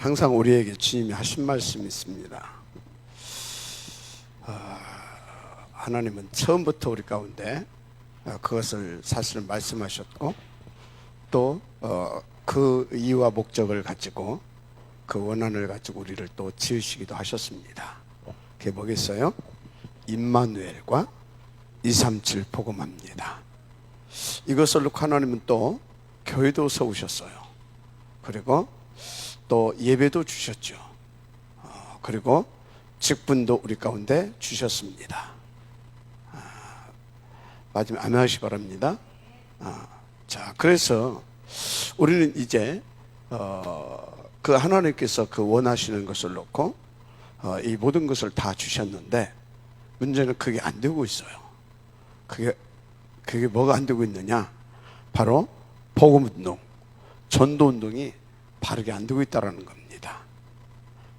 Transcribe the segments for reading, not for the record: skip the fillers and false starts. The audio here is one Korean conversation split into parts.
항상 우리에게 주님이 하신 말씀이 있습니다. 하나님은 처음부터 우리 가운데 그것을 사실은 말씀하셨고 또 그 이유와 목적을 가지고 그 원한을 가지고 우리를 또 지으시기도 하셨습니다. 그게 뭐겠어요? 임마누엘과 237 복음합니다. 이것을 놓고 하나님은 또 교회도 세우셨어요. 그리고 또 예배도 주셨죠. 그리고 직분도 우리 가운데 주셨습니다. 마지막에 아멘 하시기 바랍니다. 자, 그래서 우리는 이제 그 하나님께서 그 원하시는 것을 놓고 이 모든 것을 다 주셨는데 문제는 그게 안 되고 있어요. 그게 뭐가 안 되고 있느냐? 바로 복음운동, 전도운동이 바르게 안 되고 있다는 겁니다.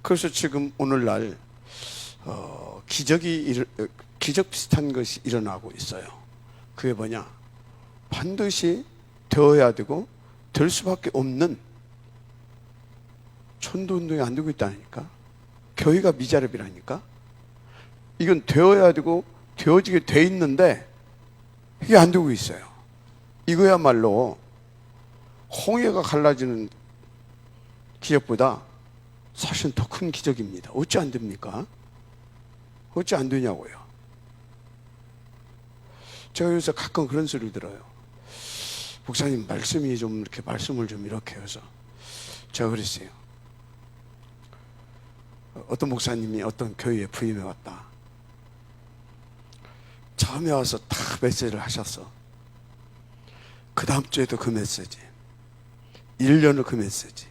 그래서 지금 오늘날 기적 비슷한 것이 일어나고 있어요. 그게 뭐냐? 반드시 되어야 되고 될 수밖에 없는 전도운동이 안 되고 있다니까. 교회가 미자립이라니까. 이건 되어야 되고 되어지게 돼 있는데 이게 안 되고 있어요. 이거야말로 홍해가 갈라지는 기적보다 사실은 더 큰 기적입니다. 어찌 안 됩니까? 어찌 안 되냐고요. 제가 요새 가끔 그런 소리를 들어요. 목사님 말씀이 좀 이렇게 말씀을 좀 이렇게 해서 제가 그랬어요. 어떤 목사님이 어떤 교회에 부임해 왔다. 처음에 와서 다 메시지를 하셨어. 그 다음 주에도 그 메시지, 1년을 그 메시지,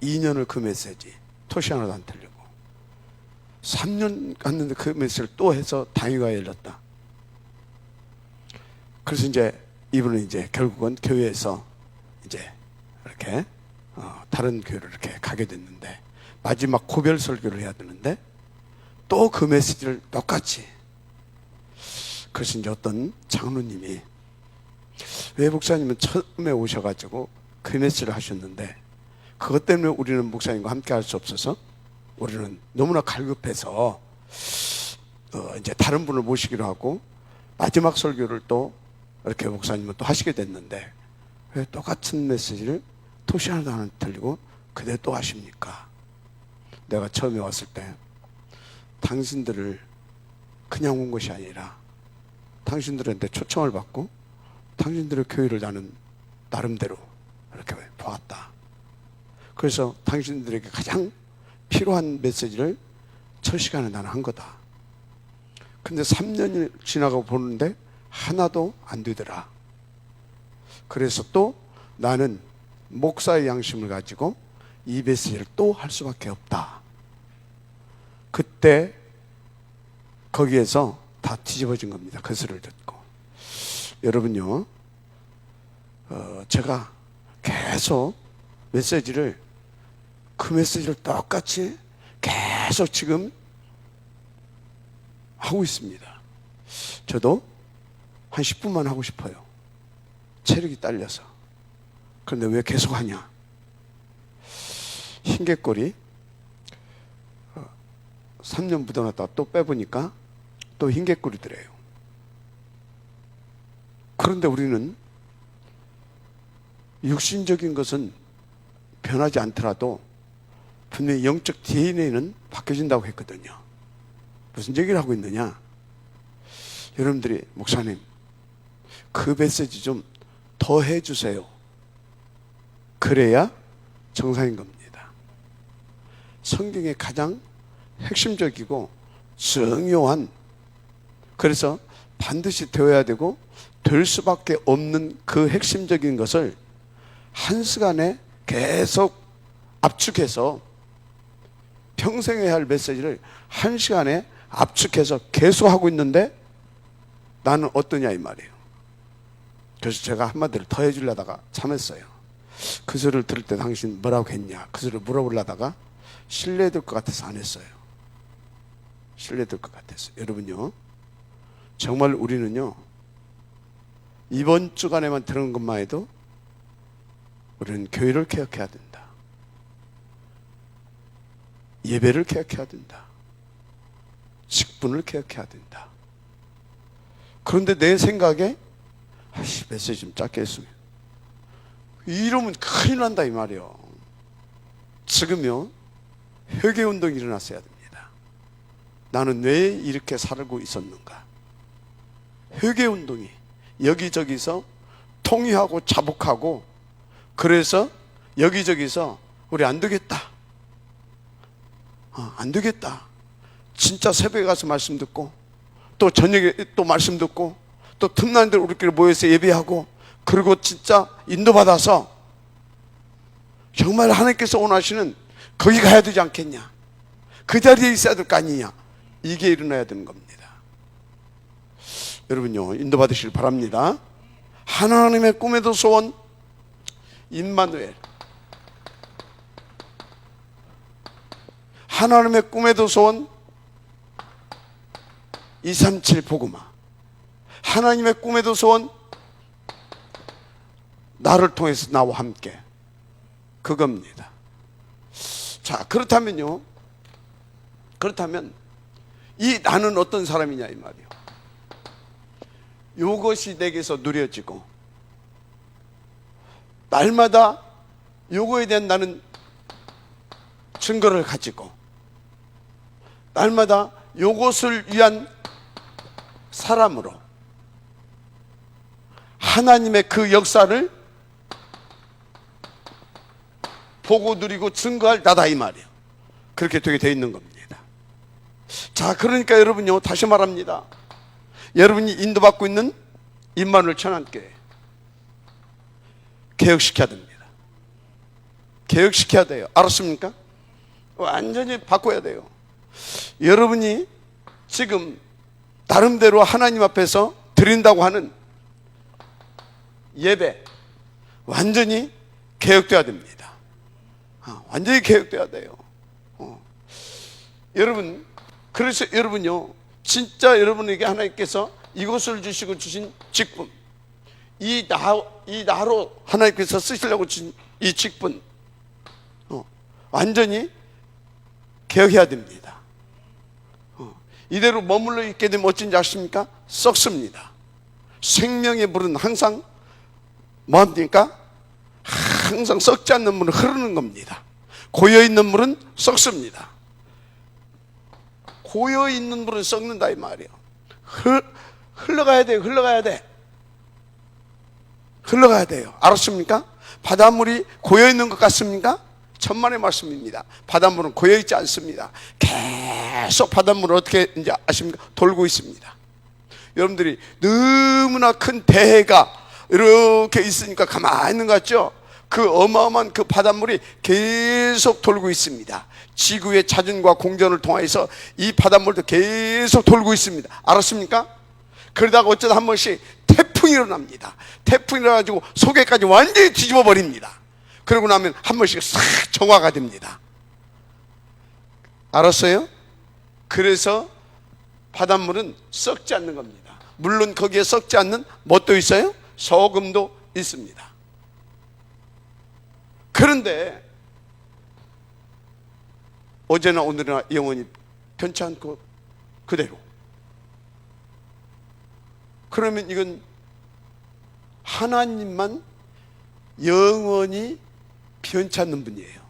2년을 그 메시지, 토시 하나도 안 틀리고 3년 갔는데 그 메시지를 또 해서 당회가 열렸다. 그래서 이제 이분은 이제 결국은 교회에서 이제 이렇게 다른 교회를 이렇게 가게 됐는데 마지막 고별 설교를 해야 되는데 또 그 메시지를 똑같이. 그래서 이제 어떤 장로님이 왜 목사님은 처음에 오셔가지고 그 메시지를 하셨는데 그것 때문에 우리는 목사님과 함께 할 수 없어서 우리는 너무나 갈급해서 이제 다른 분을 모시기로 하고 마지막 설교를 또 이렇게 목사님은 또 하시게 됐는데 왜 똑같은 메시지를 토시 하나도 안 틀리고 그대로 또 하십니까? 내가 처음에 왔을 때 당신들을 그냥 온 것이 아니라 당신들한테 초청을 받고 당신들의 교회를 나는 나름대로 이렇게 보았다. 그래서 당신들에게 가장 필요한 메시지를 첫 시간에 나는 한 거다. 근데 3년이 지나가고 보는데 하나도 안 되더라. 그래서 또 나는 목사의 양심을 가지고 이 메시지를 또 할 수밖에 없다. 그때 거기에서 다 뒤집어진 겁니다. 그 소리를 듣고. 여러분요, 제가 계속 메시지를 그 메시지를 똑같이 계속 지금 하고 있습니다. 저도 한 10분만 하고 싶어요. 체력이 딸려서. 그런데 왜 계속 하냐? 흰개꼬리 3년 묻어놨다가 또 빼보니까 또 흰개꼬리더래요. 그런데 우리는 육신적인 것은 변하지 않더라도 분명히 영적 DNA는 바뀌어진다고 했거든요. 무슨 얘기를 하고 있느냐? 여러분들이 목사님 그 메시지 좀 더 해주세요. 그래야 정상인 겁니다. 성경의 가장 핵심적이고 중요한, 그래서 반드시 되어야 되고 될 수밖에 없는 그 핵심적인 것을 한 시간에 계속 압축해서 평생 해야 할 메시지를 한 시간에 압축해서 계속 하고 있는데 나는 어떠냐 이 말이에요. 그래서 제가 한마디를 더 해주려다가 참았어요. 그 소리를 들을 때 당신 뭐라고 했냐 그 소리를 물어보려다가 신뢰될 것 같아서 안 했어요. 신뢰될 것 같아서. 여러분요, 정말 우리는요 이번 주간에만 들은 것만 해도 우리는 교회를 개혁해야 된다. 예배를 개혁해야 된다. 직분을 개혁해야 된다. 그런데 내 생각에 메시지 좀 짧게 했으면, 이러면 큰일 난다 이 말이요. 지금요 회개운동이 일어났어야 됩니다. 나는 왜 이렇게 살고 있었는가. 회개운동이 여기저기서 통회하고 자복하고, 그래서 여기저기서 우리 안 되겠다, 안 되겠다, 진짜 새벽에 가서 말씀 듣고 또 저녁에 또 말씀 듣고 또 틈나는 대로 우리끼리 모여서 예배하고, 그리고 진짜 인도받아서 정말 하나님께서 원하시는 거기 가야 되지 않겠냐, 그 자리에 있어야 될 거 아니냐, 이게 일어나야 되는 겁니다. 여러분요 인도받으시길 바랍니다. 하나님의 꿈에도 소원 임마누엘, 하나님의 꿈에도 소원 237 복음화, 하나님의 꿈에도 소원 나를 통해서 나와 함께, 그겁니다. 자, 그렇다면요, 그렇다면 이 나는 어떤 사람이냐 이 말이요. 요것이 내게서 누려지고 날마다 요거에 대한 나는 증거를 가지고 날마다 요것을 위한 사람으로 하나님의 그 역사를 보고 누리고 증거할 나다 이 말이에요. 그렇게 되게 되어 있는 겁니다. 자, 그러니까 여러분요 다시 말합니다. 여러분이 인도받고 있는 임마누엘 천안교회 개혁시켜야 됩니다. 개혁시켜야 돼요. 알았습니까? 완전히 바꿔야 돼요. 여러분이 지금 나름대로 하나님 앞에서 드린다고 하는 예배 완전히 개혁돼야 됩니다. 완전히 개혁돼야 돼요. 여러분, 그래서 여러분요 진짜 여러분에게 하나님께서 이것을 주시고 주신 직분, 이 나로 하나님께서 쓰시려고 주신 이 직분 완전히 개혁해야 됩니다. 이대로 머물러 있게 되면 어쩐지 아십니까? 썩습니다. 생명의 물은 항상 뭡니까? 항상 썩지 않는 물은 흐르는 겁니다. 고여있는 물은 썩습니다. 고여있는 물은 썩는다 이 말이에요. 흘러가야 돼요. 흘러가야 돼. 흘러가야 돼요. 알았습니까? 바닷물이 고여있는 것 같습니까? 천만의 말씀입니다. 바닷물은 고여있지 않습니다. 계속 바닷물은 어떻게 이제 아십니까? 돌고 있습니다. 여러분들이 너무나 큰 대해가 이렇게 있으니까 가만히 있는 것 같죠? 그 어마어마한 그 바닷물이 계속 돌고 있습니다. 지구의 자전과 공전을 통해서 이 바닷물도 계속 돌고 있습니다. 알았습니까? 그러다가 어쩌다 한 번씩 태풍이 일어납니다. 태풍이 일어나가지고 속에까지 완전히 뒤집어 버립니다. 그러고 나면 한 번씩 싹 정화가 됩니다. 알았어요? 그래서 바닷물은 썩지 않는 겁니다. 물론 거기에 썩지 않는 뭣도 있어요? 소금도 있습니다. 그런데 어제나 오늘이나 영원히 변치 않고 그대로, 그러면 이건 하나님만 영원히 변치 않는 분이에요.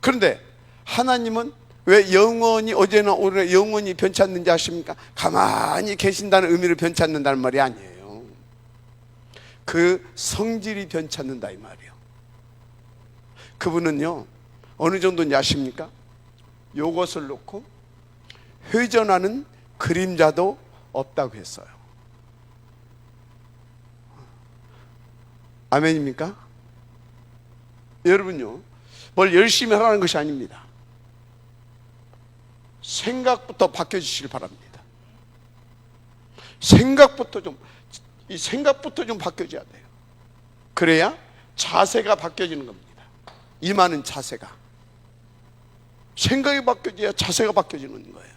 그런데 하나님은 왜 영원히 어제나 오늘이나 영원히 변치 않는지 아십니까? 가만히 계신다는 의미로 변치 않는다는 말이 아니에요. 그 성질이 변치 않는다 이 말이에요. 그분은요 어느 정도인지 아십니까? 요것을 놓고 회전하는 그림자도 없다고 했어요. 아멘입니까? 여러분요 뭘 열심히 하라는 것이 아닙니다. 생각부터 바뀌어주시길 바랍니다. 생각부터 좀 바뀌어져야 돼요. 그래야 자세가 바뀌어지는 겁니다. 임하는 자세가, 생각이 바뀌어져야 자세가 바뀌어지는 거예요.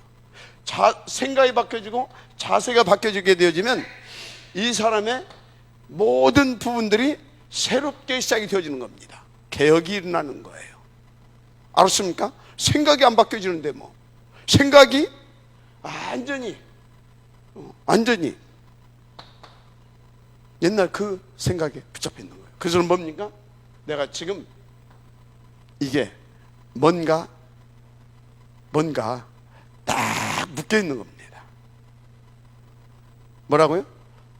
생각이 바뀌어지고 자세가 바뀌어지게 되어지면 이 사람의 모든 부분들이 새롭게 시작이 되어지는 겁니다. 개혁이 일어나는 거예요. 알았습니까? 생각이 안 바뀌어지는데 뭐. 생각이 완전히 옛날 그 생각에 붙잡혀 있는 거예요. 그래서 뭡니까? 내가 지금 이게 뭔가 딱 묶여 있는 겁니다. 뭐라고요?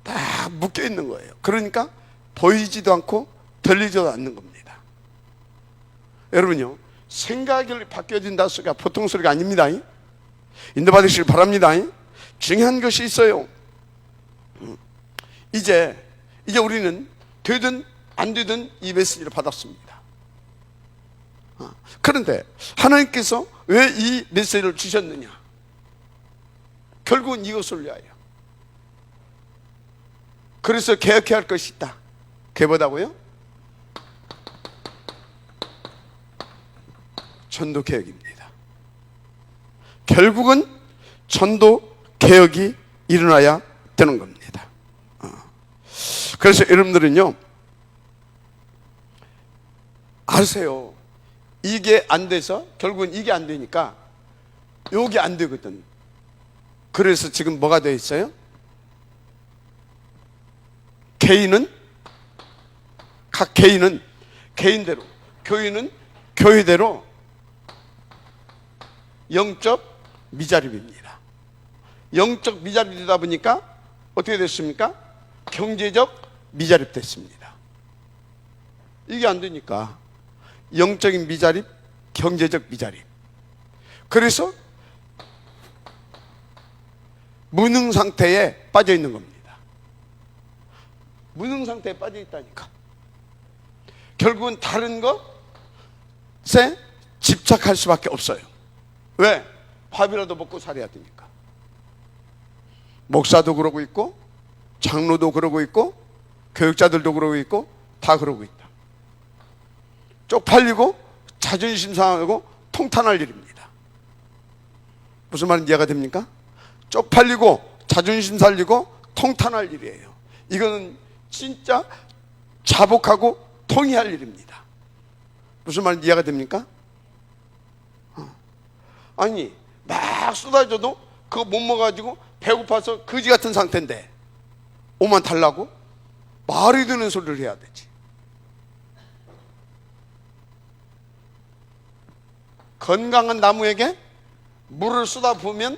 딱 묶여 있는 거예요. 그러니까 보이지도 않고 들리지도 않는 겁니다. 여러분요, 생각이 바뀌어진다 소리가 보통 소리가 아닙니다. 인도받으시길 바랍니다. 중요한 것이 있어요. 이제 우리는 되든 안 되든 이 메시지를 받았습니다. 그런데 하나님께서 왜 이 메시지를 주셨느냐? 결국은 이것을 위하여. 그래서 개혁해야 할 것이 있다. 개보다고요? 전도 개혁입니다. 결국은 전도 개혁이 일어나야 되는 겁니다. 그래서 여러분들은요, 아세요? 이게 안 돼서 결국은 이게 안 되니까 요게 안 되거든. 그래서 지금 뭐가 되어 있어요? 각 개인은 개인대로, 교회는 교회대로 영적 미자립입니다. 영적 미자립이 되다 보니까 어떻게 됐습니까? 경제적 미자립 됐습니다. 이게 안 되니까 영적인 미자립, 경제적 미자립. 그래서 무능 상태에 빠져 있는 겁니다. 무능 상태에 빠져 있다니까. 결국은 다른 것에 집착할 수밖에 없어요. 왜? 밥이라도 먹고 살아야 되니까. 목사도 그러고 있고, 장로도 그러고 있고, 교육자들도 그러고 있고, 다 그러고 있다. 쪽팔리고 자존심 상하고 통탄할 일입니다. 무슨 말인지 이해가 됩니까? 쪽팔리고 자존심 살리고 통탄할 일이에요. 이거는 진짜 자복하고 통이할 일입니다. 무슨 말인지 이해가 됩니까? 아니, 막 쏟아져도 그거 못 먹어가지고 배고파서 거지 같은 상태인데 오만 달라고? 말이 되는 소리를 해야 되지. 건강한 나무에게 물을 쏟아 부으면,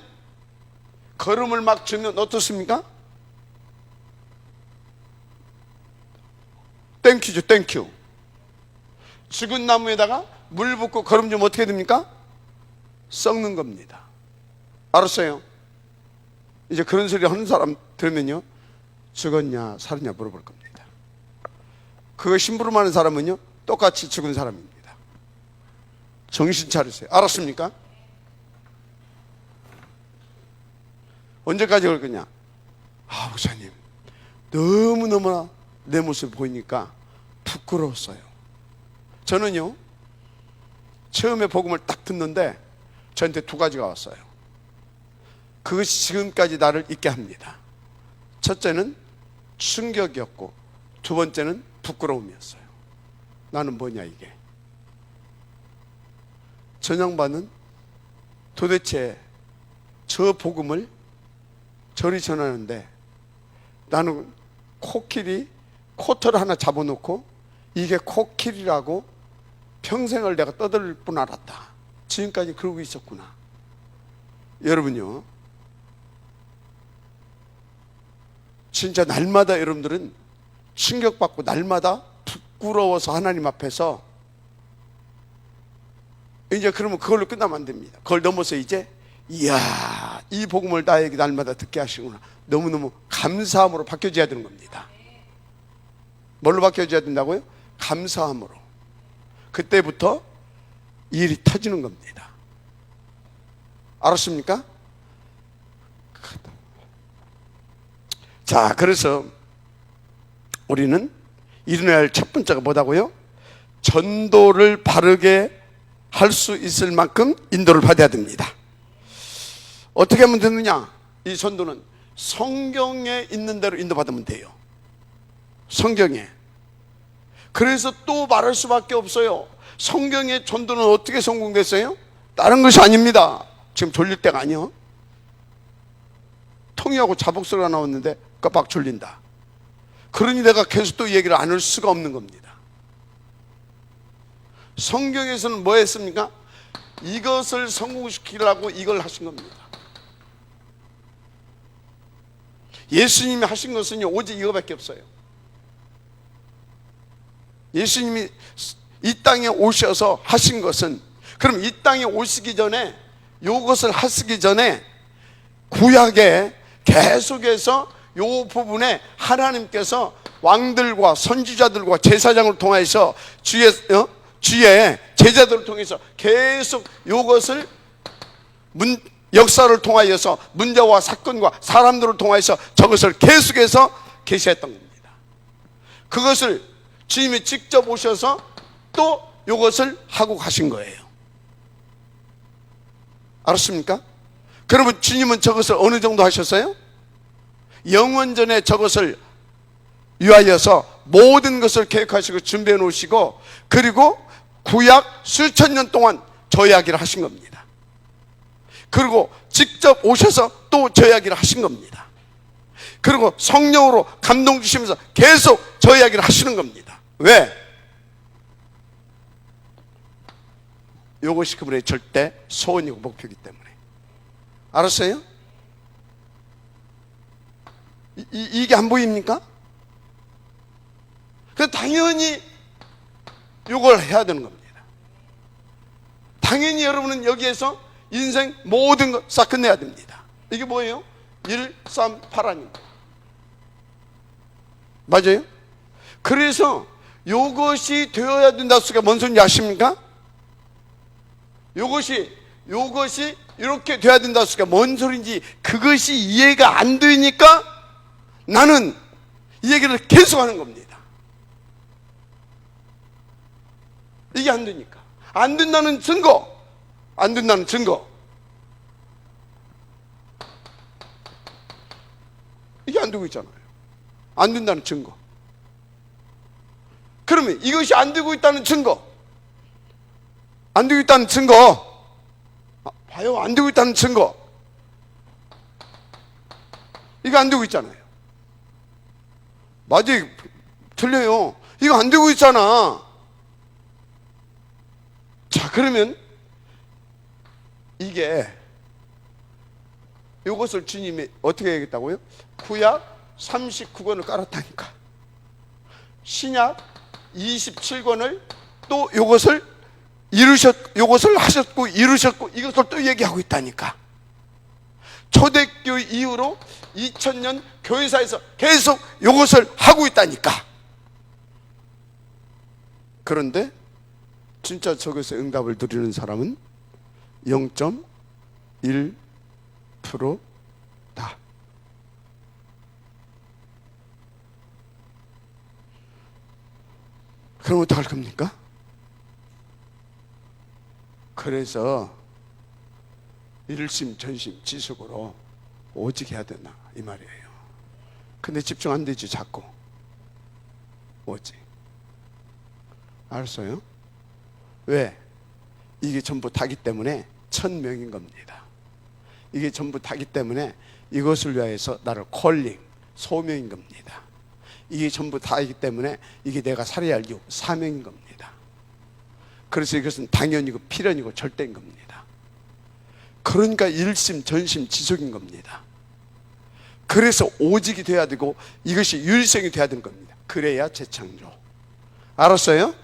거름을 막 주면 어떻습니까? 땡큐죠, 땡큐. 죽은 나무에다가 물 붓고 거름 주면 어떻게 됩니까? 썩는 겁니다. 알았어요? 이제 그런 소리 하는 사람 들으면요, 죽었냐 살았냐 물어볼 겁니다. 그거 심부름하는 사람은요, 똑같이 죽은 사람입니다. 정신 차리세요. 알았습니까? 언제까지 그럴 거냐? 목사님, 너무너무나 내 모습 보이니까 부끄러웠어요. 저는요, 처음에 복음을 딱 듣는데 저한테 두 가지가 왔어요. 그것이 지금까지 나를 있게 합니다. 첫째는 충격이었고, 두 번째는 부끄러움이었어요. 나는 뭐냐 이게. 전양반은 도대체 저 복음을 저리 전하는데 나는 코털을 하나 잡아놓고 이게 코끼리라고 평생을 내가 떠들 뿐 알았다. 지금까지 그러고 있었구나. 여러분요, 진짜 날마다 여러분들은 충격받고 날마다 부끄러워서 하나님 앞에서 이제 그러면 그걸로 끝나면 안 됩니다. 그걸 넘어서 이제 이야, 이 복음을 나에게 날마다 듣게 하시구나. 너무너무 감사함으로 바뀌어져야 되는 겁니다. 뭘로 바뀌어져야 된다고요? 감사함으로. 그때부터 일이 터지는 겁니다. 알았습니까? 자, 그래서 우리는 일어나야 할 첫 번째가 뭐다고요? 전도를 바르게 할 수 있을 만큼 인도를 받아야 됩니다. 어떻게 하면 되느냐? 이 전도는 성경에 있는 대로 인도받으면 돼요. 성경에. 그래서 또 말할 수밖에 없어요. 성경의 전도는 어떻게 성공됐어요? 다른 것이 아닙니다. 지금 졸릴 때가 아니요. 통이하고 자복소리가 나왔는데 깜빡 졸린다. 그러니 내가 계속 또 얘기를 안 할 수가 없는 겁니다. 성경에서는 뭐 했습니까? 이것을 성공시키려고 이걸 하신 겁니다. 예수님이 하신 것은 오직 이거밖에 없어요. 예수님이 이 땅에 오셔서 하신 것은, 그럼 이 땅에 오시기 전에, 이것을 하시기 전에 구약에 계속해서 이 부분에 하나님께서 왕들과 선지자들과 제사장을 통해서 주의 제자들을 통해서 계속 이것을 역사를 통하여서 문제와 사건과 사람들을 통해서 저것을 계속해서 계시했던 겁니다. 그것을 주님이 직접 오셔서 또 이것을 하고 가신 거예요. 알았습니까? 그러면 주님은 저것을 어느 정도 하셨어요? 영원전에 저것을 위하여서 모든 것을 계획하시고 준비해 놓으시고, 그리고 구약 수천 년 동안 저 이야기를 하신 겁니다. 그리고 직접 오셔서 또 저 이야기를 하신 겁니다. 그리고 성령으로 감동 주시면서 계속 저 이야기를 하시는 겁니다. 왜? 이것이 그분의 절대 소원이고 목표이기 때문에. 알았어요? 이게 안 보입니까? 그 당연히 이걸 해야 되는 겁니다. 당연히 여러분은 여기에서 인생 모든 것 싹 끝내야 됩니다. 이게 뭐예요? 1, 3, 8 아닙니까? 맞아요? 그래서 이것이 되어야 된다 소리가 뭔 소리인지 아십니까? 이것이 이렇게 돼야 된다 소리가 뭔 소리인지 그것이 이해가 안 되니까 나는 이 얘기를 계속하는 겁니다. 이게 안 되니까. 안 된다는 증거, 안 된다는 증거. 이게 안 되고 있잖아요. 안 된다는 증거. 그러면 이것이 안 되고 있다는 증거, 안 되고 있다는 증거, 봐요. 안 되고 있다는 증거. 이거 안 되고 있잖아요. 맞아요. 틀려요. 이거 안 되고 있잖아. 자, 그러면 이게 이것을 주님이 어떻게 얘기했다고요? 구약 39권을 깔았다니까. 신약 27권을 또 이것을 이것을 하셨고 이루셨고 이것을 또 얘기하고 있다니까. 초대교회 이후로 2000년 교회사에서 계속 이것을 하고 있다니까. 그런데 진짜 저것에 응답을 드리는 사람은 0.1%다. 그럼 어떡할 겁니까? 그래서 일심전심지속으로 오직 해야 되나 이 말이에요. 근데 집중 안 되지 자꾸. 오직. 알았어요? 왜? 이게 전부 다기 때문에 1000명인 겁니다. 이게 전부 다기 때문에 이것을 위하여서 나를 콜링, 소명인 겁니다. 이게 전부 다이기 때문에 이게 내가 살아야 할 이유, 사명인 겁니다. 그래서 이것은 당연이고 필연이고 절대인 겁니다. 그러니까 일심전심지속인 겁니다. 그래서 오직이 돼야 되고 이것이 유일성이 돼야 되는 겁니다. 그래야 재창조. 알았어요?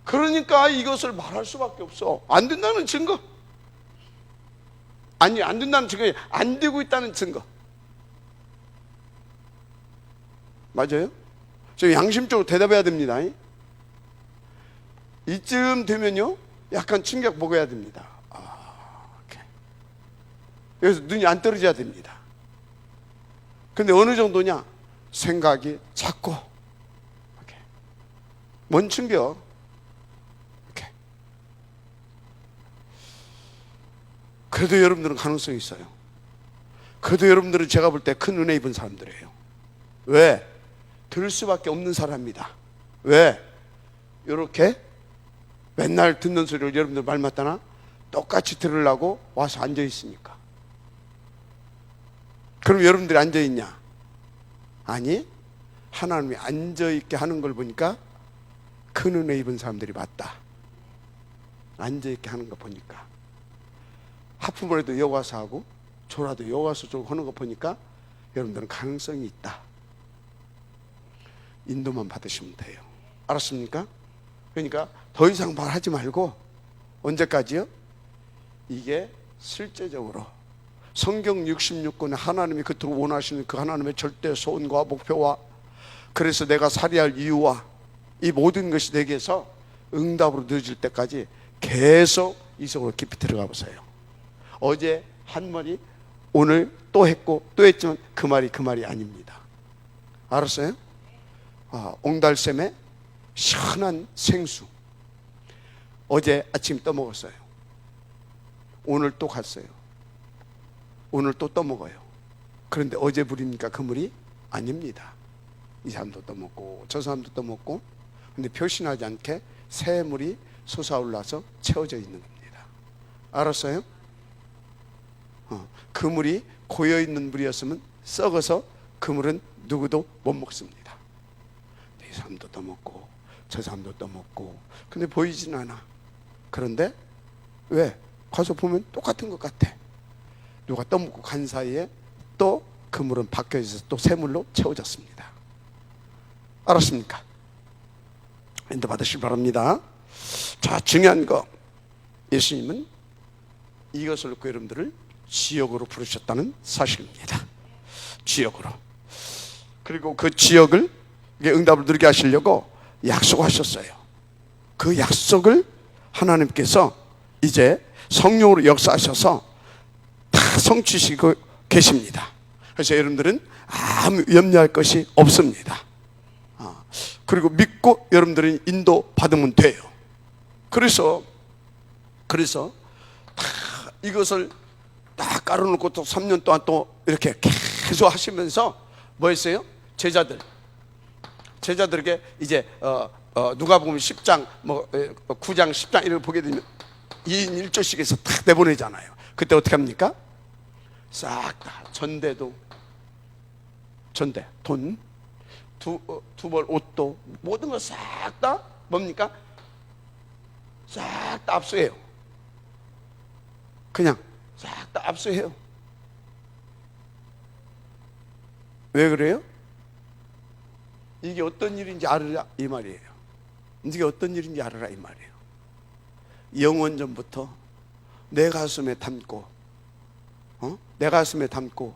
그러니까 이것을 말할 수밖에 없어. 안 된다는 증거. 아니, 안 된다는 증거, 안 되고 있다는 증거. 맞아요? 저 양심적으로 대답해야 됩니다. 이쯤 되면요, 약간 충격 먹어야 됩니다. 오케이. 여기서 눈이 안 떨어져야 됩니다. 근데 어느 정도냐? 생각이 작고, 오케이. 뭔 충격? 오케이. 그래도 여러분들은 가능성이 있어요. 그래도 여러분들은 제가 볼 때 큰 은혜 입은 사람들이에요. 왜? 들을 수밖에 없는 사람입니다. 왜? 이렇게 맨날 듣는 소리를 여러분들 말 맞다나 똑같이 들으려고 와서 앉아 있으니까. 그럼 여러분들이 앉아 있냐? 아니, 하나님이 앉아 있게 하는 걸 보니까 큰 은혜 입은 사람들이 맞다. 앉아 있게 하는 거 보니까, 하품을 해도 여기 와서 하고 졸아도 여기 와서 좀 하는 거 보니까 여러분들은 가능성이 있다. 인도만 받으시면 돼요. 알았습니까? 그러니까 더 이상 말하지 말고, 언제까지요? 이게 실제적으로 성경 66권에 하나님이 그토록 원하시는 그 하나님의 절대 소원과 목표와, 그래서 내가 살아야 이유와 이 모든 것이 내게서 응답으로 늦어질 때까지 계속 이 속으로 깊이 들어가 보세요. 어제 한 말이 오늘 또 했고 또 했지만 그 말이 아닙니다. 알았어요? 옹달샘에 시원한 생수 어제 아침 떠먹었어요. 오늘 또 갔어요. 오늘 또 떠먹어요. 그런데 어제 물이니까 그 물이 아닙니다. 이 사람도 떠먹고 저 사람도 떠먹고, 근데 표시나지 않게 새 물이 솟아올라서 채워져 있는 겁니다. 알았어요? 그 물이 고여있는 물이었으면 썩어서 그 물은 누구도 못 먹습니다. 이 사람도 떠먹고 저 사람도 떠먹고, 근데 보이진 않아. 그런데 왜? 가서 보면 똑같은 것 같아. 누가 떠먹고 간 사이에 또 그 물은 바뀌어져서 또 새물로 채워졌습니다. 알았습니까? 인도 받으시기 바랍니다. 자, 중요한 거, 예수님은 이것을 놓고 여러분들을 지역으로 부르셨다는 사실입니다. 지역으로. 그리고 그 지역을 응답을 누리게 하시려고 약속하셨어요. 그 약속을 하나님께서 이제 성령으로 역사하셔서 다 성취시키고 계십니다. 그래서 여러분들은 아무 염려할 것이 없습니다. 그리고 믿고 여러분들은 인도 받으면 돼요. 그래서 이것을 딱 깔아놓고 또 3년 동안 또 이렇게 계속 하시면서 뭐 했어요? 제자들에게 이제 누가복음 10장 9장 10장 이런 걸 보게 되면 2인 1조씩에서 딱 내보내잖아요. 그때 어떻게 합니까? 싹 다 전대, 돈, 두 벌 옷도, 모든 거 싹 다 뭡니까? 싹 다 압수해요. 그냥 싹 다 압수해요. 왜 그래요? 이게 어떤 일인지 알으라 이 말이에요. 이게 어떤 일인지 알으라 이 말이에요. 영원전부터 내 가슴에 담고 내 가슴에 담고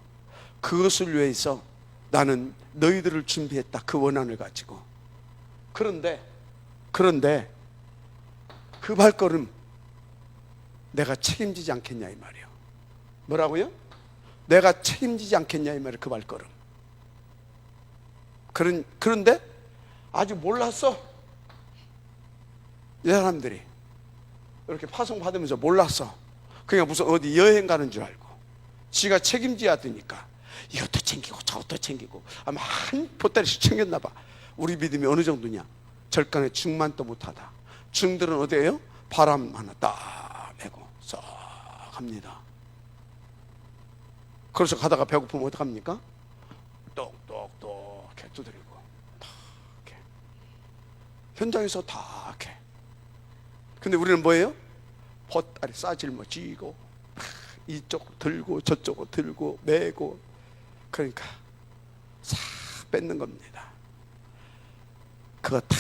그것을 위해서 나는 너희들을 준비했다. 그 원한을 가지고. 그런데 그 발걸음 내가 책임지지 않겠냐 이 말이에요. 뭐라고요? 내가 책임지지 않겠냐 이 말이에요. 그 발걸음. 그런데 아직 몰랐어. 이 사람들이 이렇게 파송 받으면서 몰랐어. 그냥 무슨 어디 여행 가는 줄 알고 지가 책임져야 되니까 이것도 챙기고 저것도 챙기고 아마 한 보따리씩 챙겼나 봐. 우리 믿음이 어느 정도냐? 절간에 중만도 못하다. 중들은 어디에요? 바람 하나 딱 메고 썩 갑니다. 그래서 가다가 배고프면 어떡합니까? 똑똑똑 이렇게 두드리고 다 이렇게 현장에서 다 이렇게. 근데 우리는 뭐예요? 보따리 싸질러 쥐고 이쪽 들고 저쪽으로 들고 메고, 그러니까 싹 뺏는 겁니다. 그거 다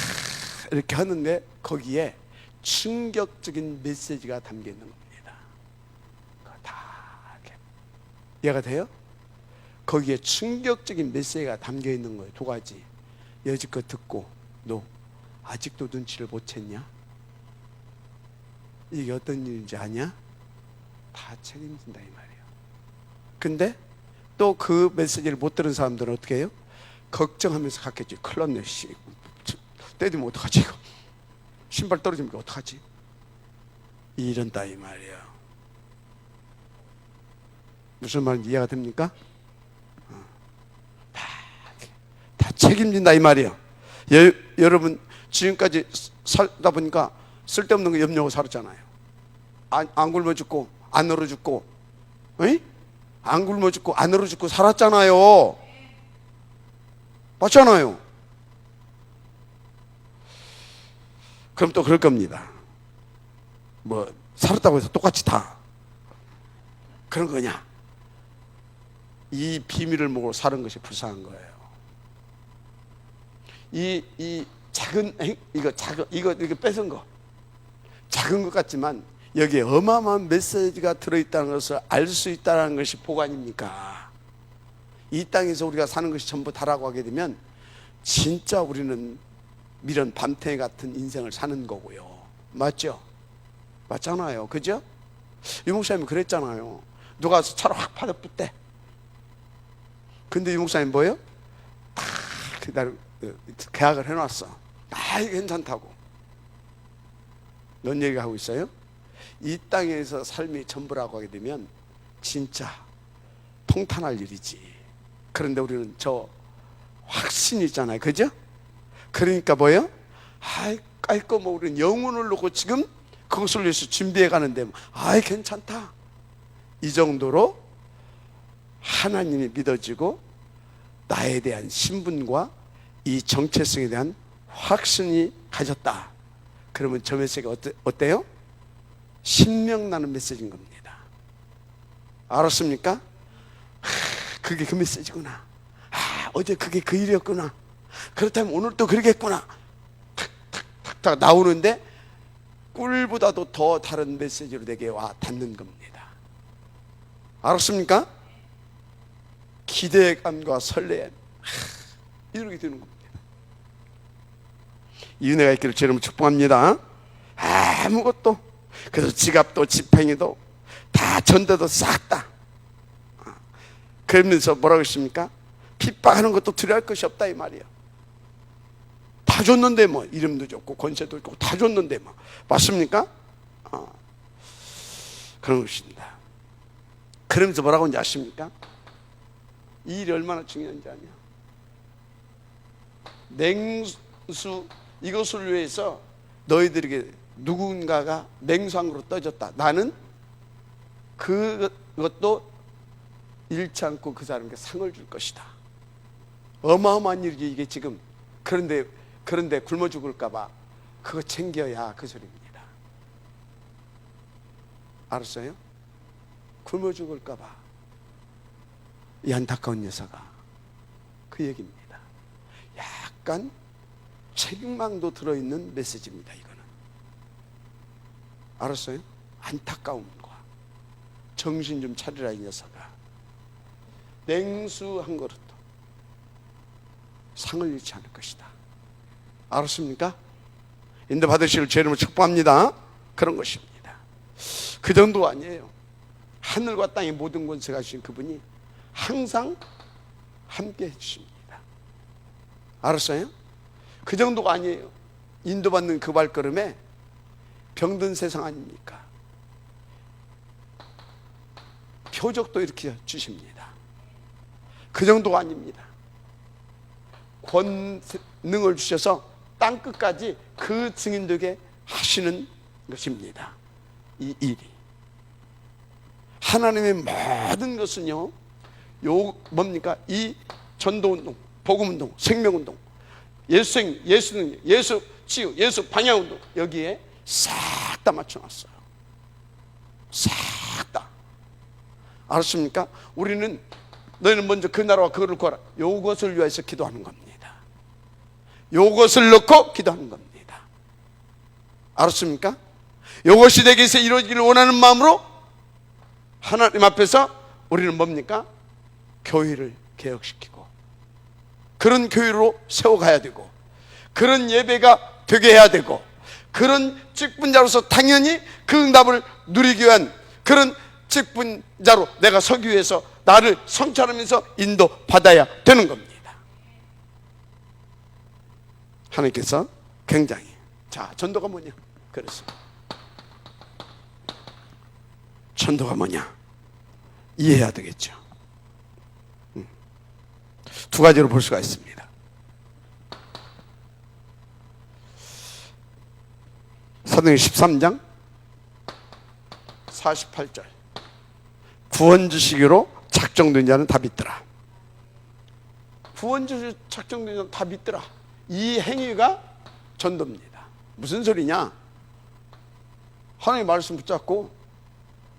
이렇게 하는데 거기에 충격적인 메시지가 담겨 있는 겁니다. 그거 다 이렇게 이해가 돼요? 거기에 충격적인 메시지가 담겨 있는 거예요. 두 가지. 여지껏 듣고 너 아직도 눈치를 못 챘냐? 이게 어떤 일인지 아냐? 다 책임진다 이 말이에요. 근데 또 그 메시지를 못 들은 사람들은 어떻게 해요? 걱정하면서 갔겠지. 큰일 났네. 때리면 어떡하지 이거? 신발 떨어지면 어떡하지? 이런다 이 말이에요. 무슨 말인지 이해가 됩니까? 다 책임진다 이 말이에요. 여러분 지금까지 살다 보니까 쓸데없는 거 염려하고 살았잖아요. 안 굶어 죽고 안 얼어 죽고, 에이? 안 굶어 죽고 안 얼어 죽고 살았잖아요. 맞잖아요. 그럼 또 그럴 겁니다. 뭐 살았다고 해서 똑같이 다 그런 거냐? 이 비밀을 모르고 사는 것이 불쌍한 거예요. 이 작은 이거 뺏은 거 작은 것 같지만 여기에 어마어마한 메시지가 들어있다는 것을 알 수 있다는 것이 복 아닙니까? 이 땅에서 우리가 사는 것이 전부 다라고 하게 되면 진짜 우리는 미련 밤탱이 같은 인생을 사는 거고요. 맞죠? 맞잖아요. 그죠? 유 목사님은 그랬잖아요. 누가 와서 차로 확 받아붙대. 근데 유 목사님 뭐예요? 다 그날 계약을 해놨어. 괜찮다고. 뭔 얘기하고 있어요? 이 땅에서 삶이 전부라고 하게 되면 진짜 통탄할 일이지. 그런데 우리는 저 확신이 있잖아요. 그죠? 그러니까 뭐예요? 깔끔 우리는 영혼을 놓고 지금 그것을 위해서 준비해 가는데 괜찮다. 이 정도로 하나님이 믿어지고 나에 대한 신분과 이 정체성에 대한 확신이 가졌다. 그러면 저 메시지가 어때요? 신명나는 메시지인 겁니다. 알았습니까? 그게 그 메시지구나. 어제 그게 그 일이었구나. 그렇다면 오늘 또 그러겠구나. 탁탁탁탁 나오는데 꿀보다도 더 다른 메시지로 내게 와 닿는 겁니다. 알았습니까? 기대감과 설렘 이렇게 되는 겁니다. 이 은혜가 있기를 주님을 축복합니다. 아무것도, 그래서 지갑도 지팽이도 다 전대도 싹 다. 그러면서 뭐라고 했습니까? 핍박하는 것도 두려워할 것이 없다 이 말이에요. 다 줬는데 뭐 이름도 좋고 권세도 있고 다 줬는데 뭐 맞습니까? 그런 것입니다. 그러면서 뭐라고 하는지 아십니까? 이 일이 얼마나 중요한지 아냐? 냉수 이것을 위해서 너희들에게 누군가가 냉수함으로 떠졌다. 나는 그것도 잃지 않고 그 사람에게 상을 줄 것이다. 어마어마한 일이 이게 지금. 그런데 굶어 죽을까봐 그거 챙겨야 그 소리입니다. 알았어요? 굶어 죽을까봐 이 안타까운 여사가 그 얘기입니다. 약간 책망도 들어있는 메시지입니다. 이거는 알았어요? 안타까움과 정신 좀 차리라 이 녀석아. 냉수 한 그릇도 상을 잃지 않을 것이다. 알았습니까? 인도 받으실 제 이름으로 축복합니다. 그런 것입니다. 그 정도 아니에요. 하늘과 땅의 모든 권세가 주신 그분이 항상 함께 해주십니다. 알았어요? 그 정도가 아니에요. 인도받는 그 발걸음에 병든 세상 아닙니까? 표적도 이렇게 주십니다. 그 정도가 아닙니다. 권능을 주셔서 땅끝까지 그 증인되게 하시는 것입니다. 이 일이 하나님의 모든 것은요, 뭡니까? 이 전도운동, 복음운동, 생명운동, 예수생, 예수능, 예수 치유, 예수 방향운동, 여기에 싹 다 맞춰놨어요. 싹 다. 알았습니까? 우리는 너희는 먼저 그 나라와 그거를 구하라. 요것을 위해서 기도하는 겁니다. 요것을 넣고 기도하는 겁니다. 알았습니까? 요것이 내게 서 이루어지기를 원하는 마음으로 하나님 앞에서 우리는 뭡니까? 교회를 개혁시키고 그런 교회로 세워가야 되고 그런 예배가 되게 해야 되고 그런 직분자로서 당연히 그 응답을 누리기 위한 그런 직분자로 내가 서기 위해서 나를 성찰하면서 인도받아야 되는 겁니다. 하나님께서 굉장히 자, 전도가 뭐냐? 그래서 전도가 뭐냐? 이해해야 되겠죠. 두 가지로 볼 수가 있습니다. 사도행전 13장 48절. 구원주시기로 작정된 자는 다 믿더라. 구원주시기로 작정된 자는 다 믿더라. 이 행위가 전도입니다. 무슨 소리냐? 하나님의 말씀 붙잡고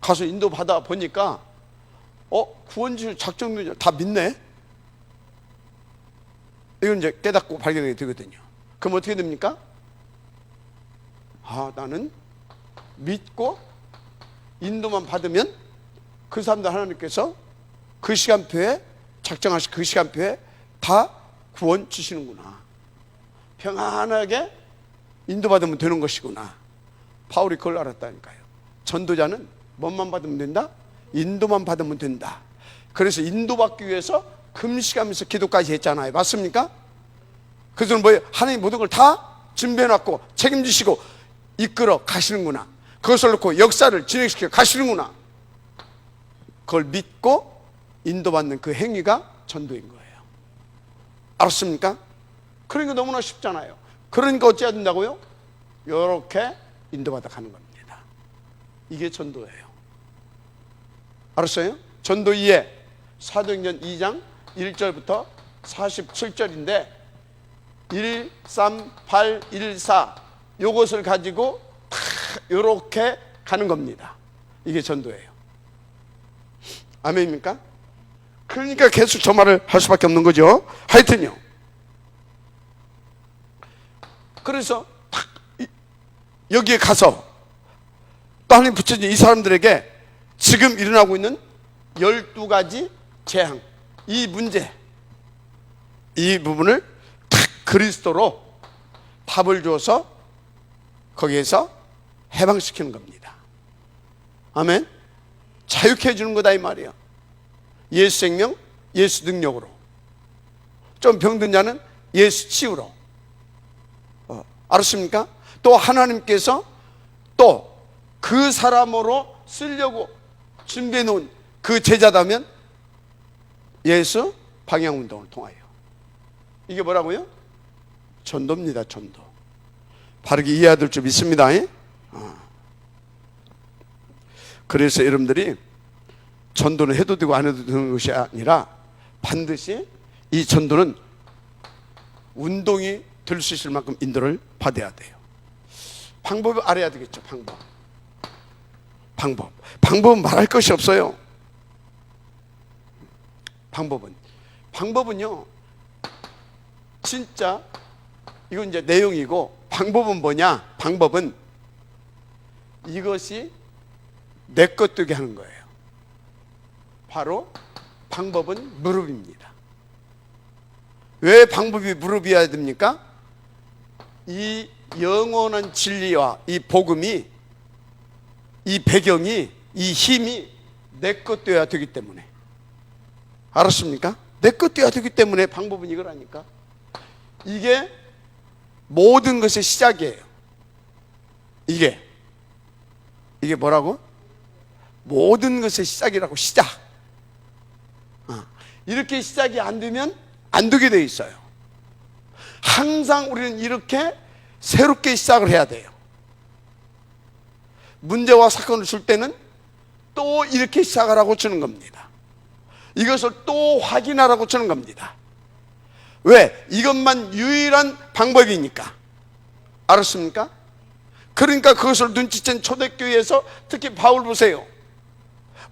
가서 인도받아 보니까 구원주시기로 작정된 자 다 믿네? 이건 이제 깨닫고 발견하게 되거든요. 그럼 어떻게 됩니까? 나는 믿고 인도만 받으면 그 사람들 하나님께서 그 시간표에 작정하신 그 시간표에 다 구원 주시는구나. 평안하게 인도받으면 되는 것이구나. 바울이 그걸 알았다니까요. 전도자는 뭐만 받으면 된다? 인도만 받으면 된다. 그래서 인도받기 위해서 금식하면서 기도까지 했잖아요. 맞습니까? 그래서 뭐예요? 하나님 모든 걸 다 준비해놨고 책임지시고 이끌어 가시는구나. 그것을 놓고 역사를 진행시켜 가시는구나. 그걸 믿고 인도받는 그 행위가 전도인 거예요. 알았습니까? 그러니까 너무나 쉽잖아요. 그러니까 어찌해야 된다고요? 이렇게 인도받아 가는 겁니다. 이게 전도예요. 알았어요? 전도 2에 사도행전 2장 1절부터 47절인데 1, 3, 8, 1, 4 요것을 가지고 이렇게 가는 겁니다. 이게 전도예요. 아멘입니까? 그러니까 계속 저 말을 할 수밖에 없는 거죠. 하여튼요. 그래서 여기에 가서 또 하나님 붙여진 이 사람들에게 지금 일어나고 있는 12가지 재앙, 이 문제, 이 부분을 탁 그리스도로 답을 줘서 거기에서 해방시키는 겁니다. 아멘. 자유케 해주는 거다 이 말이에요. 예수 생명, 예수 능력으로. 좀 병든 자는 예수 치유로. 알았습니까? 또 하나님께서 또 그 사람으로 쓰려고 준비해 놓은 그 제자다면 예수 방향운동을 통하여. 이게 뭐라고요? 전도입니다. 전도. 바르게 이해해야 될 점 있습니다. 그래서 여러분들이 전도는 해도 되고 안 해도 되는 것이 아니라 반드시 이 전도는 운동이 될 수 있을 만큼 인도를 받아야 돼요. 방법을 알아야 되겠죠. 방법은 말할 것이 없어요. 방법은요 진짜 이건 이제 내용이고, 방법은 뭐냐? 방법은 이것이 내 것 되게 하는 거예요. 바로 방법은 무릎입니다. 왜 방법이 무릎이어야 됩니까? 이 영원한 진리와 이 복음이, 이 배경이, 이 힘이 내 것 되어야 되기 때문에. 알았습니까? 내 것 되어야 되기 때문에 방법은 이거라니까. 이게 모든 것의 시작이에요. 이게 뭐라고? 모든 것의 시작이라고. 시작. 이렇게 시작이 안 되면 안 되게 돼 있어요. 항상 우리는 이렇게 새롭게 시작을 해야 돼요. 문제와 사건을 줄 때는 또 이렇게 시작하라고 주는 겁니다. 이것을 또 확인하라고 주는 겁니다. 왜? 이것만 유일한 방법이니까. 알았습니까? 그러니까 그것을 눈치챈 초대교회에서 특히 바울 보세요.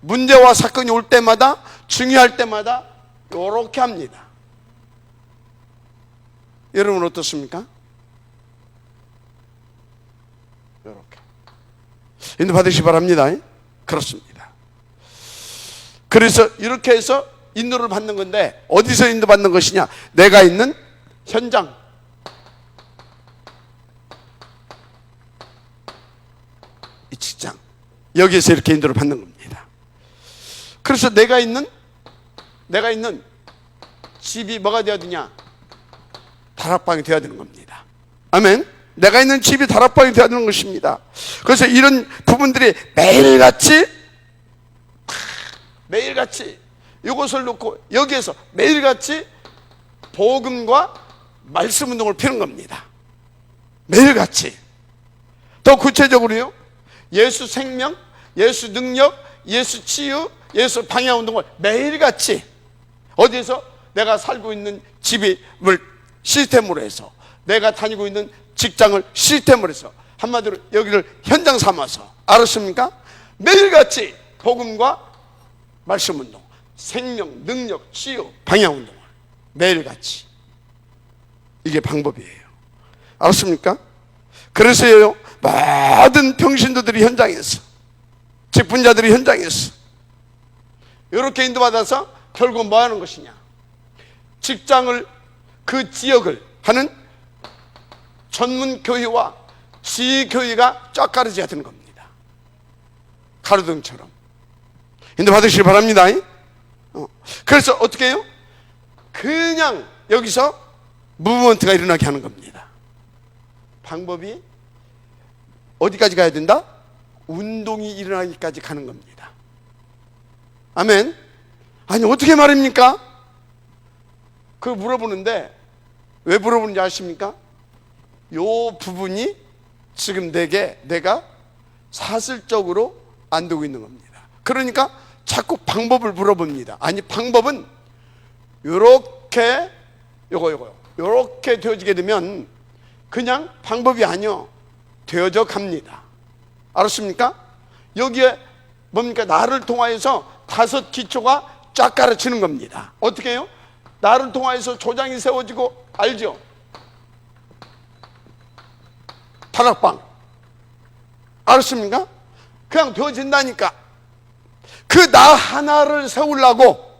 문제와 사건이 올 때마다, 중요할 때마다 이렇게 합니다. 여러분 어떻습니까? 이렇게 인도 받으시기 바랍니다. 그렇습니다. 그래서 이렇게 해서 인도를 받는 건데, 어디서 인도 받는 것이냐? 내가 있는 현장, 이 직장, 여기에서 이렇게 인도를 받는 겁니다. 그래서 내가 있는 집이 뭐가 되어야 되냐? 다락방이 되어야 되는 겁니다. 아멘. 내가 있는 집이 다락방이 되어야 되는 것입니다. 그래서 이런 부분들이 매일같이 이것을 놓고 여기에서 매일같이 복음과 말씀 운동을 피는 겁니다. 매일같이. 더 구체적으로요, 예수 생명, 예수 능력, 예수 치유, 예수 방향 운동을 매일같이 어디에서 내가 살고 있는 집을 시스템으로 해서, 내가 다니고 있는 직장을 시스템으로 해서, 한마디로 여기를 현장 삼아서, 알았습니까? 매일같이 복음과 말씀 운동, 생명, 능력, 치유, 방향 운동을 매일같이, 이게 방법이에요. 알았습니까? 그래서요, 모든 평신도들이 현장에서, 직분자들이 현장에서 이렇게 인도받아서 결국 뭐 하는 것이냐, 직장을, 그 지역을 하는 전문 교회와 지교회가 쫙 가르쳐야 되는 겁니다. 가로등처럼 인도받으시기 바랍니다. 그래서 어떻게 해요? 그냥 여기서 무브먼트가 일어나게 하는 겁니다. 방법이 어디까지 가야 된다? 운동이 일어나기까지 가는 겁니다. 아멘. 아니 어떻게 말입니까? 그거 물어보는데 왜 물어보는지 아십니까? 요 부분이 지금 내가 사슬적으로 안 되고 있는 겁니다. 그러니까 자꾸 방법을 물어봅니다. 아니 방법은 요렇게 요렇게 되어지게 되면 그냥 방법이 아니요, 되어져 갑니다. 알았습니까? 여기에 뭡니까? 나를 통하여서 5 기초가 쫙 가르치는 겁니다. 어떻게 해요? 나를 통하여서 조장이 세워지고, 알죠? 다락방, 알았습니까? 그냥 되어진다니까. 그 나 하나를 세우려고,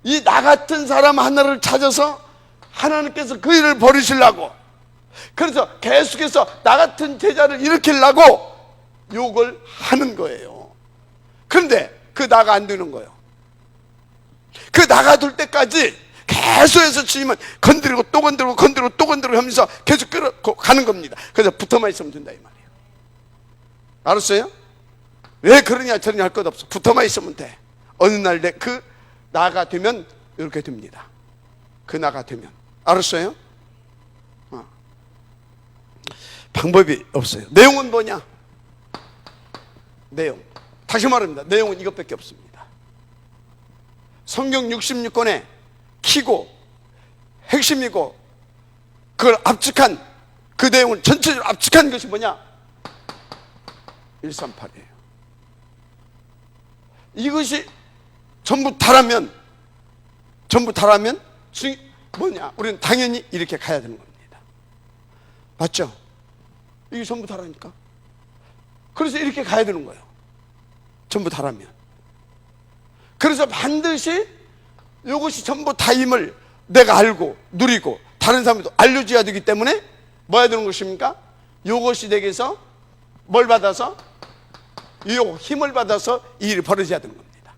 이 나 같은 사람 하나를 찾아서 하나님께서 그 일을 벌이시려고, 그래서 계속해서 나 같은 제자를 일으키려고 욕을 하는 거예요. 그런데 그 나가 안 되는 거예요. 그 나가 될 때까지 계속해서 주님은 건드리고 또 건드리고 건드리고 또 건드리고 하면서 계속 끌어가는 겁니다. 그래서 붙어만 있으면 된다 이 말이에요. 알았어요? 왜 그러냐 저러냐 할 것 없어. 붙어만 있으면 돼. 어느 날 내 그 나가 되면 이렇게 됩니다. 그 나가 되면. 알았어요? 방법이 없어요. 내용은 뭐냐? 내용, 다시 말합니다. 내용은 이것밖에 없습니다. 성경 66권에 키고 핵심이고 그걸 압축한, 그 내용을 전체적으로 압축한 것이 뭐냐? 138이에요. 이것이 전부 다라면 뭐냐? 우리는 당연히 이렇게 가야 되는 겁니다. 맞죠? 이게 전부 다라니까. 그래서 이렇게 가야 되는 거예요. 전부 다라면. 그래서 반드시 이것이 전부 다임을 내가 알고 누리고 다른 사람도 알려줘야 되기 때문에 뭐 해야 되는 것입니까? 이것이 내게서 뭘 받아서? 이 힘을 받아서 이 일이 벌어져야 되는 겁니다.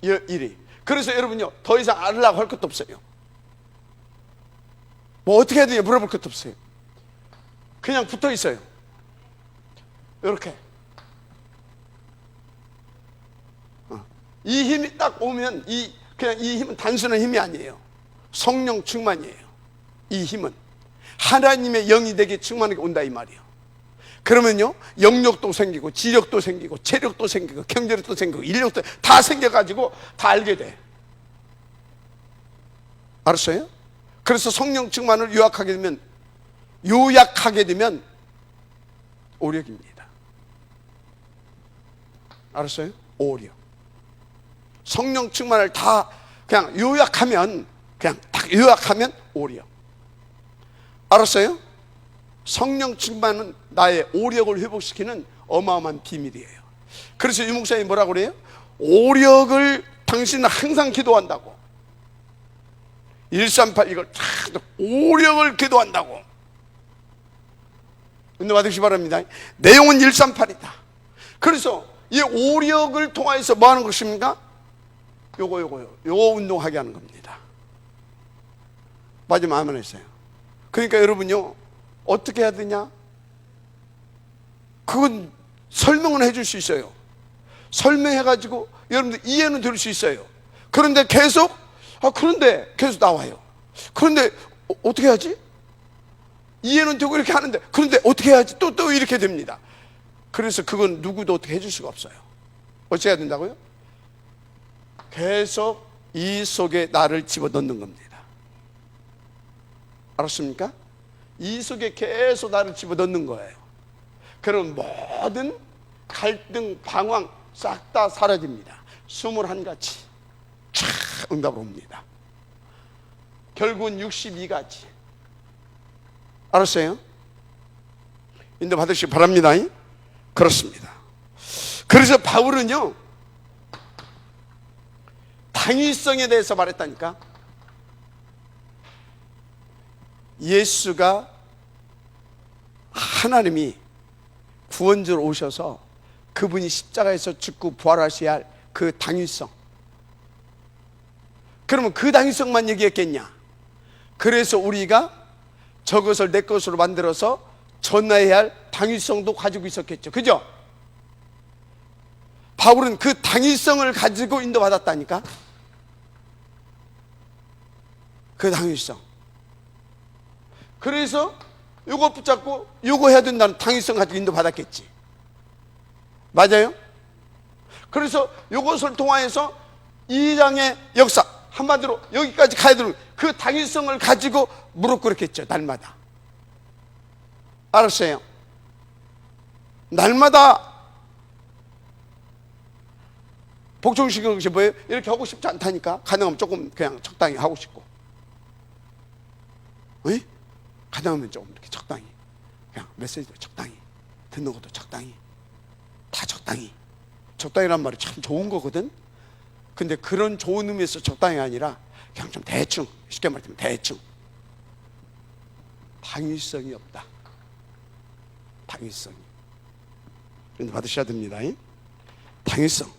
이 일이. 그래서 여러분요, 더 이상 알으려고 할 것도 없어요. 뭐 어떻게 해야 되냐 물어볼 것도 없어요. 그냥 붙어 있어요. 이렇게. 이 힘이 딱 오면 그냥 이 힘은 단순한 힘이 아니에요. 성령 충만이에요. 이 힘은 하나님의 영이 되게 충만하게 온다 이 말이에요. 그러면요, 영력도 생기고 지력도 생기고 체력도 생기고 경제력도 생기고 인력도 다 생겨가지고 다 알게 돼. 알았어요? 그래서 성령 충만을 요약하게 되면 오력입니다. 알았어요? 오력. 성령 충만을 다 그냥 요약하면 오력. 알았어요? 성령 충만은 나의 오력을 회복시키는 어마어마한 비밀이에요. 그래서 유 목사님이 뭐라고 그래요? 오력을 당신은 항상 기도한다고. 138 이걸 다 오력을 기도한다고. 근데 받으시기 바랍니다. 내용은 138이다. 그래서 이 오력을 통해서 뭐 하는 것입니까? 요거 운동하게 하는 겁니다. 마지막 아멘 했어요. 그러니까 여러분요, 어떻게 해야 되냐? 그건 설명은 해줄 수 있어요. 설명해가지고 여러분들 이해는 될 수 있어요. 그런데 계속 나와요. 그런데 어떻게 해야지? 이해는 되고 이렇게 하는데, 그런데 어떻게 해야지? 또 이렇게 됩니다. 그래서 그건 누구도 어떻게 해줄 수가 없어요. 어찌 해야 된다고요? 계속 이 속에 나를 집어넣는 겁니다. 알았습니까? 이 속에 계속 나를 집어넣는 거예요. 그럼 모든 갈등, 방황 싹 다 사라집니다. 21가지 응답을 옵니다. 결국은 62가지. 알았어요? 인도 받으시기 바랍니다. 그렇습니다. 그래서 바울은요, 당위성에 대해서 말했다니까. 예수가 하나님이 구원주로 오셔서 그분이 십자가에서 죽고 부활하셔야 할 그 당위성. 그러면 그 당위성만 얘기했겠냐? 그래서 우리가 저것을 내 것으로 만들어서 전해야 할 당위성도 가지고 있었겠죠. 그죠? 바울은 그 당위성을 가지고 인도받았다니까. 그 당위성. 그래서 요거 붙잡고 요거 해야 된다는 당위성 가지고 인도받았겠지. 맞아요? 그래서 요것을 통하여서 이 장의 역사, 한마디로 여기까지 가야 되는 그 당위성을 가지고 무릎 꿇었겠죠. 날마다. 알았어요? 날마다 복종시키는 것이 뭐예요? 이렇게 하고 싶지 않다니까. 가능하면 조금 그냥 적당히 하고 싶고, 에? 가능하면 조금 이렇게 적당히, 그냥 메시지도 적당히, 듣는 것도 적당히, 다 적당히. 적당히란 말이 참 좋은 거거든. 근데 그런 좋은 의미에서 적당히 아니라 그냥 좀 대충, 쉽게 말하면 대충. 당위성이 없다. 당위성이. 받으셔야 됩니다. 당위성.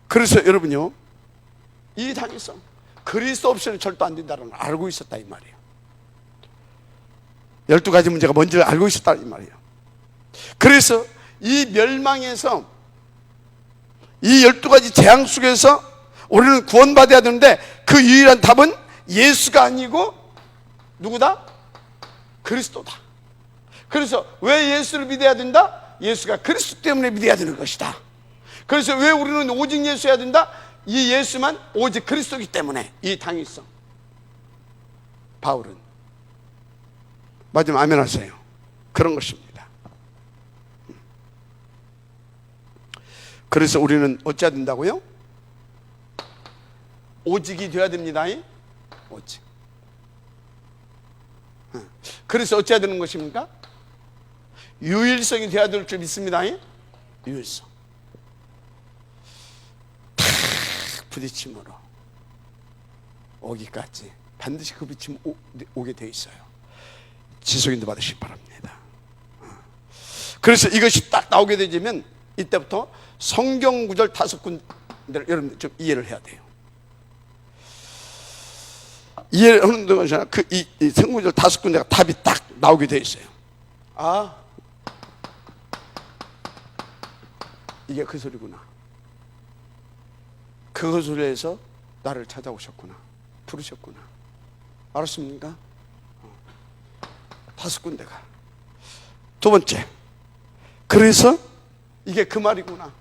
그래서 여러분요, 이 당위성, 그리스도 없이는 절도 안 된다는 걸 알고 있었다 이 말이에요. 12가지 문제가 뭔지를 알고 있었다 이 말이에요. 그래서 이 멸망에서, 이 12가지 재앙 속에서 우리는 구원받아야 되는데 그 유일한 답은 예수가 아니고 누구다? 그리스도다. 그래서 왜 예수를 믿어야 된다? 예수가 그리스도 때문에 믿어야 되는 것이다. 그래서 왜 우리는 오직 예수 해야 된다? 이 예수만 오직 그리스도이기 때문에. 이 당위성. 바울은 마지막 아멘 하세요. 그런 것입니다. 그래서 우리는 어찌해야 된다고요? 오직이 되어야 됩니다. 오직. 그래서 어찌해야 되는 것입니까? 유일성이 되어야 될 줄 믿습니다. 유일성. 탁 부딪힘으로 오기까지 반드시 그 부딪힘 오게 돼 있어요. 지속인도 받으시기 바랍니다. 그래서 이것이 딱 나오게 되면 이때부터 성경 구절 5군데를 여러분들 좀 이해를 해야 돼요. 이해를 하는 동안 이 성경 구절 5군데가 답이 딱 나오게 돼 있어요. 아, 이게 그 소리구나. 그 소리에서 나를 찾아오셨구나. 부르셨구나. 알았습니까? 5군데가. 두 번째, 그래서 이게 그 말이구나.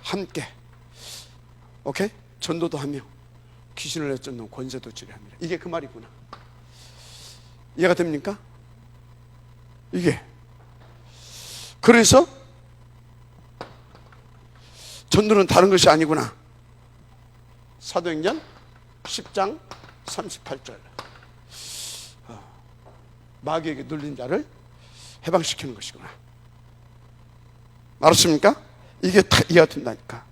함께, 오케이? 전도도 하며 귀신을 내쫓는 권세도 치료합니다. 이게 그 말이구나. 이해가 됩니까? 이게. 그래서 전도는 다른 것이 아니구나. 사도행전 10장 38절. 마귀에게 눌린 자를 해방시키는 것이구나. 알았습니까? 이게 다 이해가 된다니까.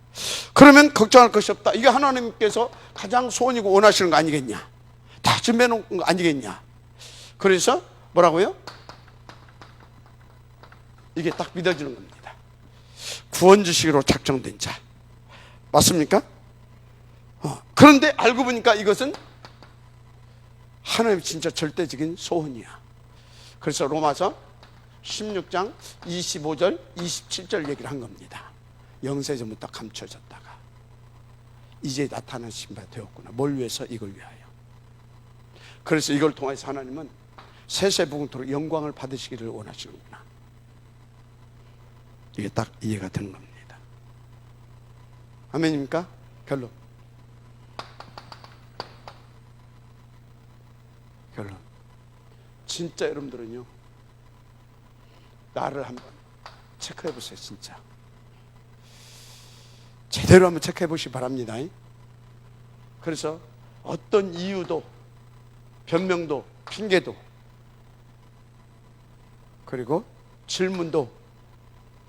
그러면 걱정할 것이 없다. 이게 하나님께서 가장 소원이고 원하시는 거 아니겠냐? 다 준비해 놓은 거 아니겠냐? 그래서 뭐라고요? 이게 딱 믿어지는 겁니다. 구원 주시기로 작정된 자. 맞습니까? 그런데 알고 보니까 이것은 하나님의 진짜 절대적인 소원이야. 그래서 로마서 16장 25절 27절 얘기를 한 겁니다. 영세전부터 감춰졌다가 이제 나타나신 바 되었구나. 뭘 위해서? 이걸 위하여. 그래서 이걸 통해서 하나님은 세세부궁토록 영광을 받으시기를 원하시는구나. 이게 딱 이해가 되는 겁니다. 아멘입니까? 결론. 진짜 여러분들은요, 나를 한번 체크해 보세요. 진짜 제대로 한번 체크해 보시기 바랍니다. 그래서 어떤 이유도, 변명도, 핑계도, 그리고 질문도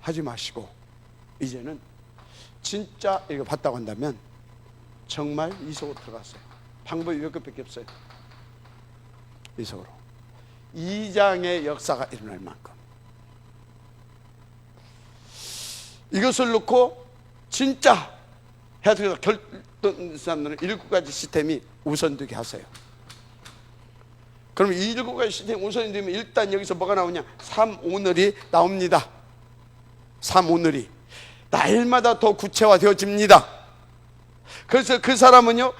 하지 마시고, 이제는 진짜 이거 봤다고 한다면 정말 이 속으로 들어가세요. 방법이 몇 개밖에 없어요. 이 속으로 2장의 역사가 일어날 만큼 이것을 놓고 진짜 해야 될 결단사람들은 7가지 시스템이 우선되게 하세요. 그럼 이 7가지 시스템이 우선이 되면 일단 여기서 뭐가 나오냐? 3오늘이 나옵니다. 3오늘이 날마다 더 구체화되어집니다. 그래서 그 사람은요,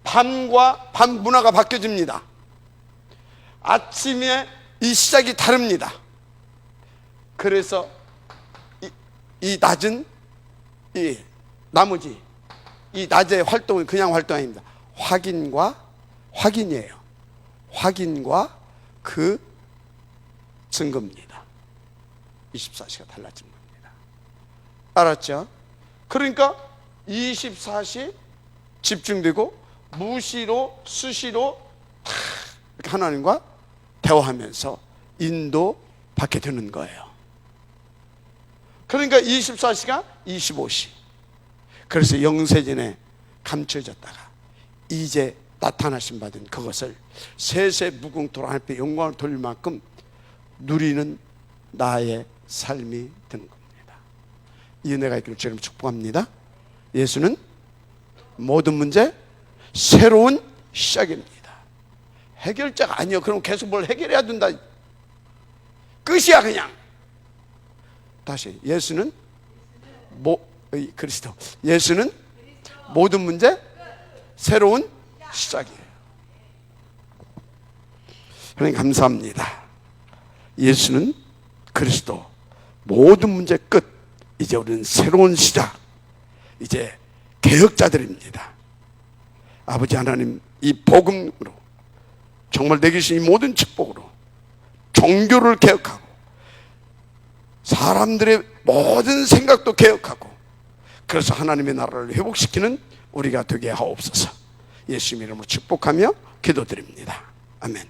밤과 밤 문화가 바뀌어집니다. 아침에 이 시작이 다릅니다. 그래서 이 낮은 나머지 이 낮의 활동은 그냥 활동이 아닙니다. 확인이에요. 확인과 그 증거입니다. 24시가 달라진 겁니다. 알았죠? 그러니까 24시 집중되고 무시로 수시로 이렇게 하나님과 대화하면서 인도받게 되는 거예요. 그러니까 24시가 25시. 그래서 영세전에 감춰졌다가 이제 나타나신 받은 그것을 세세무궁토록 하나님께 영광을 돌릴 만큼 누리는 나의 삶이 되는 겁니다. 이 은혜가 있기를 주님 축복합니다. 예수는 모든 문제 새로운 시작입니다. 해결자가 아니요. 그럼 계속 뭘 해결해야 된다. 끝이야 그냥. 다시, 예수는 그리스도. 예수는 모든 문제 새로운 시작이에요. 하나님 감사합니다. 예수는 그리스도, 모든 문제 끝. 이제 우리는 새로운 시작, 이제 개혁자들입니다. 아버지 하나님, 이 복음으로 정말 내게 주신 이 모든 축복으로 종교를 개혁하고 사람들의 모든 생각도 개혁하고, 그래서 하나님의 나라를 회복시키는 우리가 되게 하옵소서. 예수님 이름으로 축복하며 기도드립니다. 아멘.